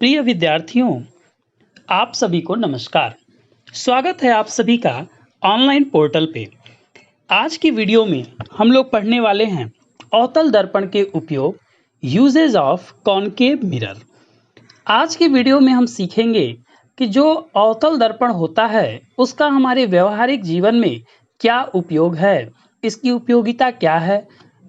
प्रिय विद्यार्थियों, आप सभी को नमस्कार। स्वागत है आप सभी का ऑनलाइन पोर्टल पे। आज की वीडियो में हम लोग पढ़ने वाले हैं अवतल दर्पण के उपयोग, यूजेज ऑफ कॉनकेव मिरर। आज की वीडियो में हम सीखेंगे कि जो अवतल दर्पण होता है उसका हमारे व्यवहारिक जीवन में क्या उपयोग है, इसकी उपयोगिता क्या है।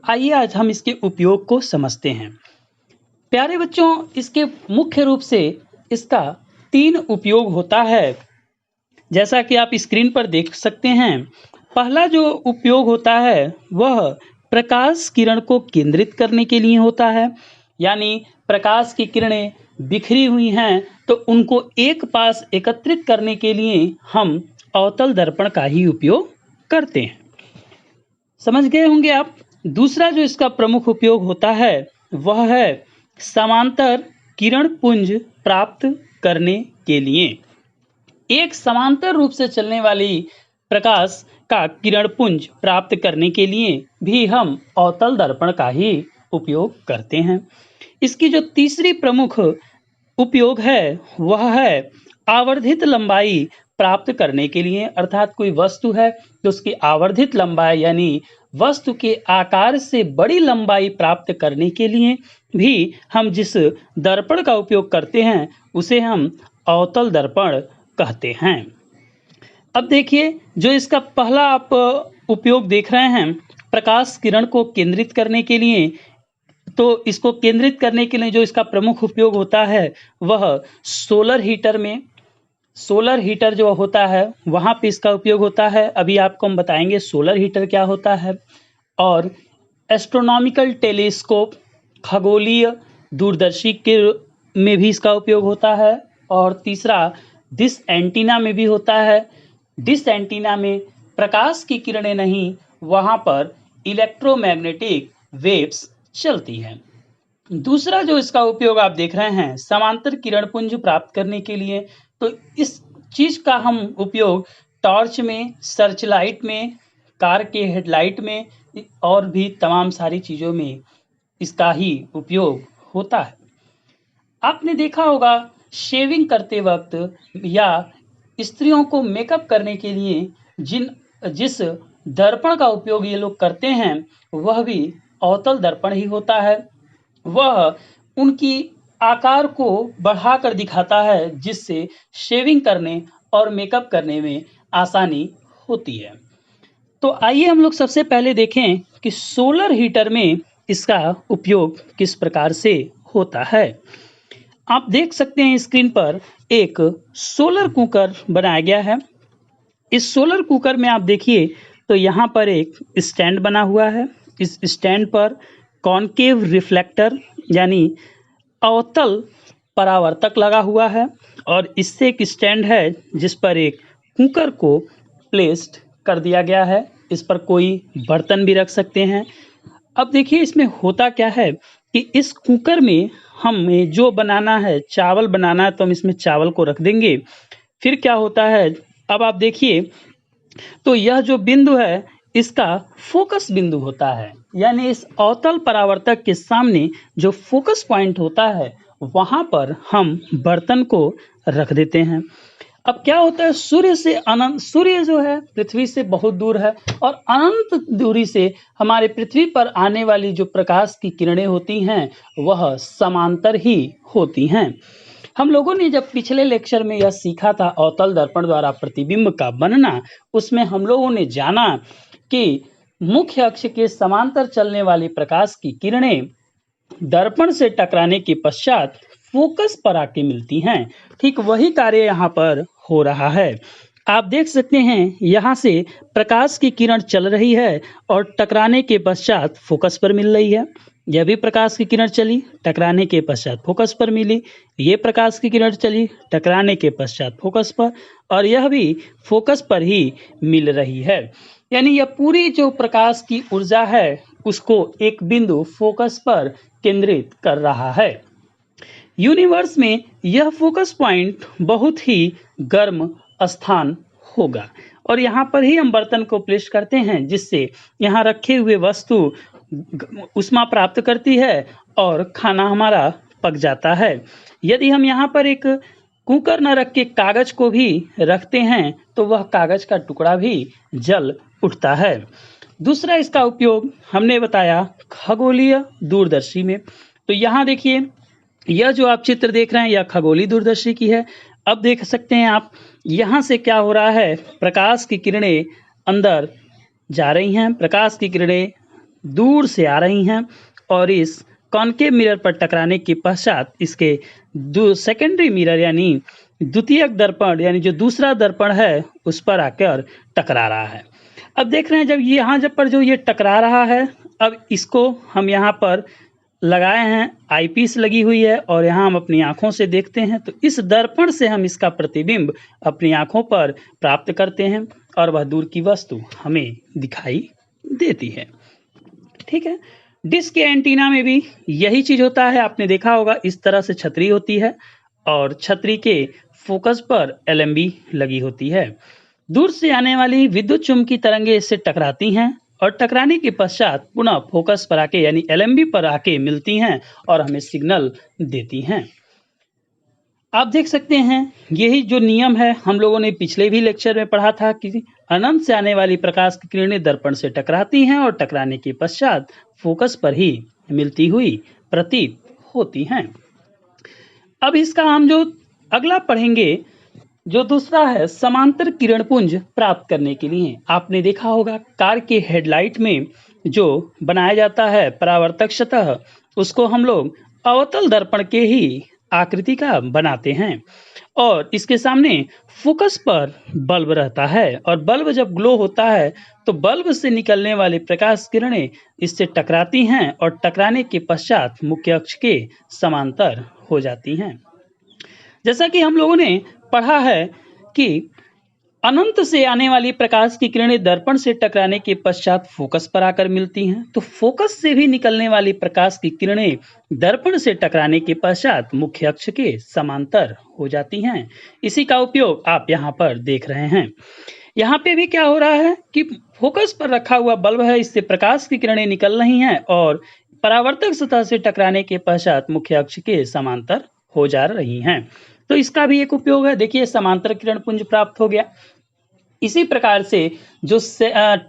आइए आज हम इसके उपयोग को समझते हैं। प्यारे बच्चों, इसके मुख्य रूप से इसका 3 उपयोग होता है, जैसा कि आप स्क्रीन पर देख सकते हैं। पहला जो उपयोग होता है वह प्रकाश किरण को केंद्रित करने के लिए होता है, यानी प्रकाश की किरणें बिखरी हुई हैं तो उनको एक पास एकत्रित करने के लिए हम अवतल दर्पण का ही उपयोग करते हैं। समझ गए होंगे आप। दूसरा जो इसका प्रमुख उपयोग होता है वह है समांतर किरण पुंज प्राप्त करने के लिए। एक समांतर रूप से चलने वाली प्रकाश का किरण पुंज प्राप्त करने के लिए भी हम अवतल दर्पण का ही उपयोग करते हैं। इसकी जो तीसरी प्रमुख उपयोग है वह है आवर्धित लंबाई प्राप्त करने के लिए, अर्थात कोई वस्तु है तो उसकी आवर्धित लंबाई यानी वस्तु के आकार से बड़ी लंबाई प्राप्त करने के लिए भी हम जिस दर्पण का उपयोग करते हैं उसे हम अवतल दर्पण कहते हैं। अब देखिए, जो इसका पहला आप उपयोग देख रहे हैं प्रकाश किरण को केंद्रित करने के लिए, तो इसको केंद्रित करने के लिए जो इसका प्रमुख उपयोग होता है वह सोलर हीटर जो होता है वहां पे इसका उपयोग होता है। अभी आपको हम बताएंगे सोलर हीटर क्या होता है। और एस्ट्रोनॉमिकल टेलीस्कोप, खगोलीय दूरदर्शी के में भी इसका उपयोग होता है। और तीसरा डिश एंटीना में भी होता है। डिश एंटीना में प्रकाश की किरणें नहीं, वहां पर इलेक्ट्रोमैग्नेटिक वेव्स चलती हैं। दूसरा जो इसका उपयोग आप देख रहे हैं समांतर किरण पुंज प्राप्त करने के लिए, तो इस चीज का हम उपयोग टॉर्च में, सर्च लाइट में, कार के हेडलाइट में और भी तमाम सारी चीजों में इसका ही उपयोग होता है। आपने देखा होगा शेविंग करते वक्त या स्त्रियों को मेकअप करने के लिए जिस दर्पण का उपयोग ये लोग करते हैं वह भी अवतल दर्पण ही होता है। वह उनकी आकार को बढ़ाकर दिखाता है जिससे शेविंग करने और मेकअप करने में आसानी होती है। तो आइए हम लोग सबसे पहले देखें कि सोलर हीटर में इसका उपयोग किस प्रकार से होता है। आप देख सकते हैं स्क्रीन पर एक सोलर कुकर बनाया गया है। इस सोलर कुकर में आप देखिए तो यहाँ पर एक स्टैंड बना हुआ है। इस स्टैंड पर कॉनकेव रिफ्लेक्टर यानी अवतल परावर्तक लगा हुआ है और इससे एक स्टैंड है जिस पर एक कुकर को प्लेस्ड कर दिया गया है। इस पर कोई बर्तन भी रख सकते हैं। अब देखिए इसमें होता क्या है कि इस कुकर में हमें जो बनाना है, चावल बनाना है, तो हम इसमें चावल को रख देंगे। फिर क्या होता है, अब आप देखिए तो यह जो बिंदु है इसका फोकस बिंदु होता है, यानी इस अवतल परावर्तक के सामने जो फोकस पॉइंट होता है वहां पर हम बर्तन को रख देते हैं। अब क्या होता है, सूर्य जो है पृथ्वी से बहुत दूर है और अनंत दूरी से हमारे पृथ्वी पर आने वाली जो प्रकाश की किरणें होती हैं वह समांतर ही होती हैं। हम लोगों ने जब पिछले लेक्चर में यह सीखा था अवतल दर्पण द्वारा प्रतिबिंब का बनना, उसमें हम लोगों ने जाना कि मुख्य अक्ष के समांतर चलने वाली प्रकाश की किरणें दर्पण से टकराने के पश्चात फोकस पर आके मिलती हैं। ठीक वही कार्य यहाँ पर हो रहा है। आप देख सकते हैं यहाँ से प्रकाश की किरण चल रही है और टकराने के पश्चात फोकस पर मिल रही है। यह भी प्रकाश की किरण चली, टकराने के पश्चात फोकस पर मिली। ये प्रकाश की किरण चली, टकराने के पश्चात फोकस पर, और यह भी फोकस पर ही मिल रही है। यानी यह पूरी जो प्रकाश की ऊर्जा है उसको एक बिंदु फोकस पर केंद्रित कर रहा है। यूनिवर्स में यह फोकस पॉइंट बहुत ही गर्म स्थान होगा और यहाँ पर ही हम बर्तन को प्लेस करते हैं जिससे यहाँ रखे हुए वस्तु ऊष्मा प्राप्त करती है और खाना हमारा पक जाता है। यदि हम यहाँ पर एक कुकर न रख के कागज को भी रखते हैं तो वह कागज का टुकड़ा भी जल उठता है। दूसरा इसका उपयोग हमने बताया खगोलीय दूरदर्शी में। तो यहाँ देखिए, यह जो आप चित्र देख रहे हैं यह खगोलीय दूरदर्शी की है। अब देख सकते हैं आप, यहाँ से क्या हो रहा है, प्रकाश की किरणें अंदर जा रही हैं, प्रकाश की किरणें दूर से आ रही हैं और इस कॉनकेव मिरर पर टकराने के पश्चात इसके सेकेंडरी मिरर यानी द्वितीयक दर्पण यानी जो दूसरा दर्पण है उस पर आकर टकरा रहा है। अब देख रहे हैं जब ये टकरा रहा है, अब इसको हम यहाँ पर लगाए हैं, आईपीस लगी हुई है और यहाँ हम अपनी आँखों से देखते हैं तो इस दर्पण से हम इसका प्रतिबिंब अपनी आँखों पर प्राप्त करते हैं और वह दूर की वस्तु हमें दिखाई देती है। ठीक है, डिश के एंटीना में भी यही चीज होता है। आपने देखा होगा इस तरह से छतरी होती है और छतरी के फोकस पर एलएमबी लगी होती है। दूर से आने वाली विद्युत चुम्बकीय तरंगें इससे टकराती हैं और टकराने के पश्चात पुनः फोकस पर आके यानी एलएमबी पर आके मिलती हैं और हमें सिग्नल देती हैं। आप देख सकते हैं यही जो नियम है हम लोगों ने पिछले भी लेक्चर में पढ़ा था कि अनंत से आने वाली प्रकाश की किरणें दर्पण से टकराती हैं और टकराने के पश्चात फोकस पर ही मिलती हुई प्रतीत होती हैं। अब इसका हम जो अगला पढ़ेंगे, जो दूसरा है समांतर किरण पुंज प्राप्त करने के लिए। आपने देखा होगा कार के हेडलाइट में जो बनाया जाता है परावर्तक सतह, उसको हम लोग अवतल दर्पण के ही आकृति का बनाते हैं और इसके सामने फोकस पर बल्ब रहता है और बल्ब जब ग्लो होता है तो बल्ब से निकलने वाले प्रकाश किरणें इससे टकराती हैं और टकराने के पश्चात मुख्य अक्ष के समांतर हो जाती हैं। जैसा कि हम लोगों ने पढ़ा है कि अनंत से आने वाली प्रकाश की किरणें दर्पण से टकराने के पश्चात फोकस पर आकर मिलती हैं, तो फोकस से भी निकलने वाली प्रकाश की किरणें दर्पण से टकराने के पश्चात मुख्य अक्ष के समांतर हो जाती हैं। इसी का उपयोग आप यहाँ पर देख रहे हैं। यहाँ पे भी क्या हो रहा है कि फोकस पर रखा हुआ बल्ब है, इससे प्रकाश की किरणें निकल रही हैं और परावर्तक सतह से टकराने के पश्चात मुख्य अक्ष के समांतर हो जा रही हैं। तो इसका भी एक उपयोग है। देखिए समांतर किरण पुंज प्राप्त हो गया। इसी प्रकार से जो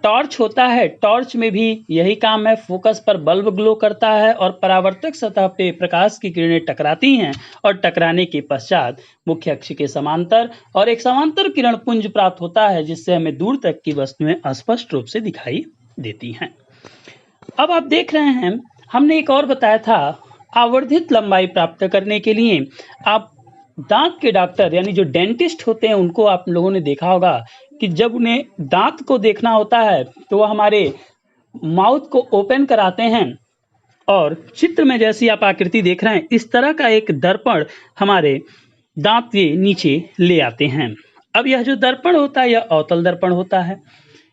टॉर्च होता है, टॉर्च में भी यही काम है। फोकस पर बल्ब ग्लो करता है और परावर्तक सतह पे प्रकाश की किरणें टकराती हैं और टकराने के पश्चात मुख्य अक्ष के समांतर और एक समांतर किरण पुंज प्राप्त होता है जिससे हमें दूर तक की वस्तुएं स्पष्ट रूप से दिखाई देती हैं। अब आप देख रहे हैं, हमने एक और बताया था, आवर्धित लंबाई प्राप्त करने के लिए आप दांत के डॉक्टर यानी जो डेंटिस्ट होते हैं उनको आप लोगों ने देखा होगा कि जब उन्हें दांत को देखना होता है तो वह हमारे माउथ को ओपन कराते हैं और चित्र में जैसी आप आकृति देख रहे हैं इस तरह का एक दर्पण हमारे दांत के नीचे ले आते हैं। अब यह जो दर्पण होता है यह अवतल दर्पण होता है।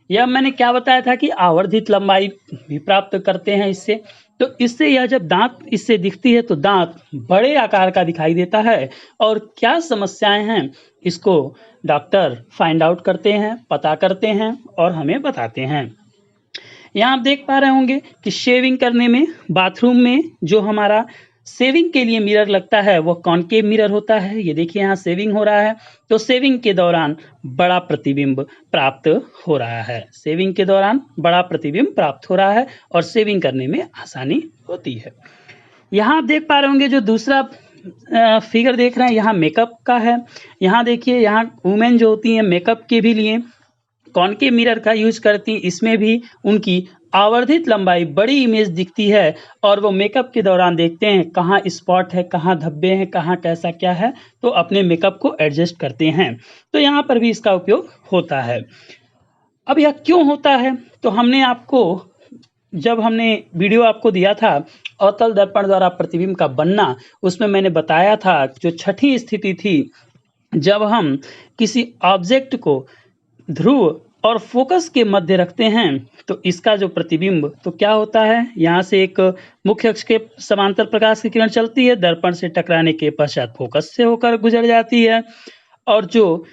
यह मैंने क्या बताया था कि आवर्धित लंबाई भी प्राप्त करते हैं इससे। तो इससे यह जब दांत इससे दिखती है तो दांत बड़े आकार का दिखाई देता है और क्या समस्याएं हैं इसको डॉक्टर फाइंड आउट करते हैं, पता करते हैं और हमें बताते हैं। यहाँ आप देख पा रहे होंगे कि शेविंग करने में बाथरूम में जो हमारा शेविंग के लिए मिरर लगता है वह कॉनकेव मिरर होता है। ये देखिए यहाँ शेविंग हो रहा है तो शेविंग के दौरान बड़ा प्रतिबिंब प्राप्त हो रहा है। शेविंग के दौरान बड़ा प्रतिबिंब प्राप्त हो रहा है और शेविंग करने में आसानी होती है। यहाँ आप देख पा रहे होंगे जो दूसरा फिगर देख रहे हैं यहाँ मेकअप का है। यहाँ देखिए यहाँ वुमेन जो होती हैं मेकअप के भी लिए कॉनकेव मिरर का यूज करती, इसमें भी उनकी आवर्धित लंबाई बड़ी इमेज दिखती है और वो मेकअप के दौरान देखते हैं कहाँ स्पॉट है, कहाँ धब्बे हैं, कहाँ कैसा क्या है, तो अपने मेकअप को एडजस्ट करते हैं। तो यहाँ पर भी इसका उपयोग होता है। अब यह क्यों होता है, तो हमने आपको जब हमने वीडियो आपको दिया था अवतल दर्पण द्वारा प्रतिबिंब का बनना, उसमें मैंने बताया था जो छठी स्थिति थी जब हम किसी ऑब्जेक्ट को ध्रुव और फोकस के मध्य रखते हैं तो इसका जो प्रतिबिंब तो क्या होता है, यहाँ से एक मुख्य अक्ष के समांतर प्रकाश की किरण चलती है, दर्पण से टकराने के पश्चात फोकस से होकर गुजर जाती है और जो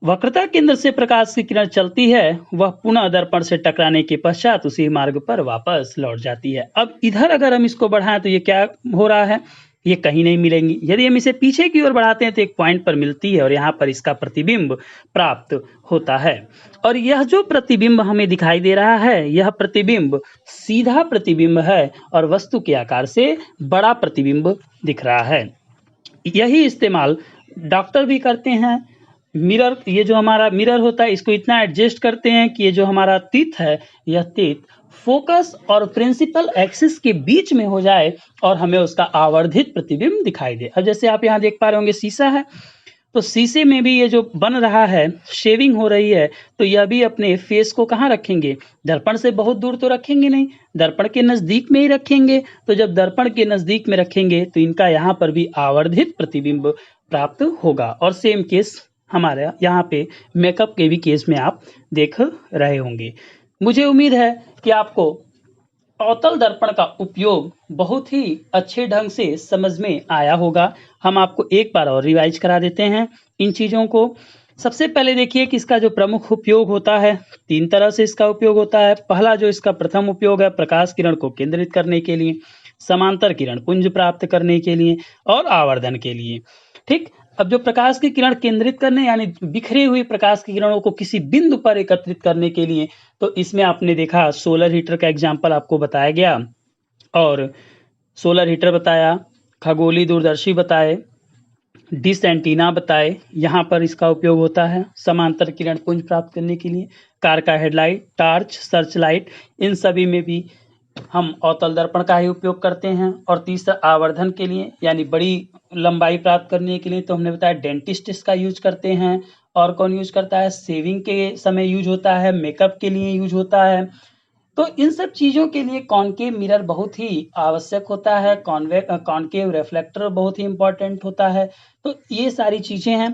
वक्रता केंद्र से प्रकाश की किरण चलती है वह पुनः दर्पण से टकराने के पश्चात उसी मार्ग पर वापस लौट जाती है। अब इधर अगर हम इसको बढ़ाएं तो ये क्या हो रहा है, ये कहीं नहीं मिलेंगी। यदि हम इसे पीछे की ओर बढ़ाते हैं तो एक पॉइंट पर मिलती है और यहाँ पर इसका प्रतिबिंब प्राप्त होता है। और यह जो प्रतिबिंब हमें दिखाई दे रहा है, यह प्रतिबिंब सीधा प्रतिबिंब है और वस्तु के आकार से बड़ा प्रतिबिंब दिख रहा है। यही इस्तेमाल डॉक्टर भी करते हैं। मिरर, ये जो हमारा मिरर होता है, इसको इतना एडजस्ट करते हैं कि ये जो हमारा तीत है, यह तीत फोकस और प्रिंसिपल एक्सिस के बीच में हो जाए और हमें उसका आवर्धित प्रतिबिंब दिखाई दे। अब जैसे आप यहाँ देख पा रहे होंगे शीशा है, तो शीशे में भी ये जो बन रहा है, शेविंग हो रही है, तो यह भी अपने फेस को कहाँ रखेंगे? दर्पण से बहुत दूर तो रखेंगे नहीं, दर्पण के नज़दीक में ही रखेंगे। तो जब दर्पण के नज़दीक में रखेंगे तो इनका यहाँ पर भी आवर्धित प्रतिबिंब प्राप्त होगा। और सेम केस हमारे यहाँ पे मेकअप के भी केस में आप देख रहे होंगे। मुझे उम्मीद है कि आपको अवतल दर्पण का उपयोग बहुत ही अच्छे ढंग से समझ में आया होगा। हम आपको एक बार और रिवाइज करा देते हैं इन चीज़ों को। सबसे पहले देखिए कि इसका जो प्रमुख उपयोग होता है, 3 तरह से इसका उपयोग होता है। पहला जो इसका प्रथम उपयोग है, प्रकाश किरण को केंद्रित करने के लिए, समांतर किरण पुंज प्राप्त करने के लिए और आवर्धन के लिए। ठीक, अब जो प्रकाश की किरण केंद्रित करने यानी बिखरी हुई प्रकाश की किरणों को किसी बिंदु पर एकत्रित करने के लिए, तो इसमें आपने देखा सोलर हीटर का एग्जाम्पल आपको बताया गया और सोलर हीटर बताया, खगोलीय दूरदर्शी बताए, डिश एंटीना बताए, यहाँ पर इसका उपयोग होता है समांतर किरण पुंज प्राप्त करने के लिए। कार का हेडलाइट, टार्च, सर्च लाइट, इन सभी में भी हम अवतल दर्पण का ही उपयोग करते हैं। और तीसरा आवर्धन के लिए यानी बड़ी लंबाई प्राप्त करने के लिए तो हमने बताया डेंटिस्ट इसका यूज करते हैं। और कौन यूज करता है? शेविंग के समय यूज होता है, मेकअप के लिए यूज होता है। तो इन सब चीज़ों के लिए कॉनकेव मिरर बहुत ही आवश्यक होता है, कॉनकेव रिफ्लेक्टर बहुत ही इम्पोर्टेंट होता है। तो ये सारी चीज़ें हैं।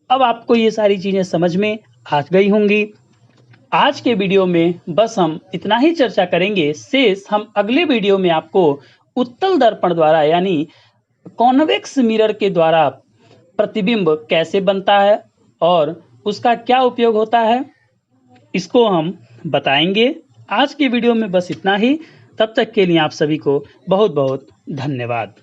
अब आपको ये सारी चीज़ें समझ में आ गई होंगी। आज के वीडियो में बस हम इतना ही चर्चा करेंगे। शेष हम अगले वीडियो में आपको उत्तल दर्पण द्वारा यानी कॉन्वेक्स मिरर के द्वारा प्रतिबिंब कैसे बनता है और उसका क्या उपयोग होता है, इसको हम बताएंगे। आज के वीडियो में बस इतना ही। तब तक के लिए आप सभी को बहुत बहुत धन्यवाद।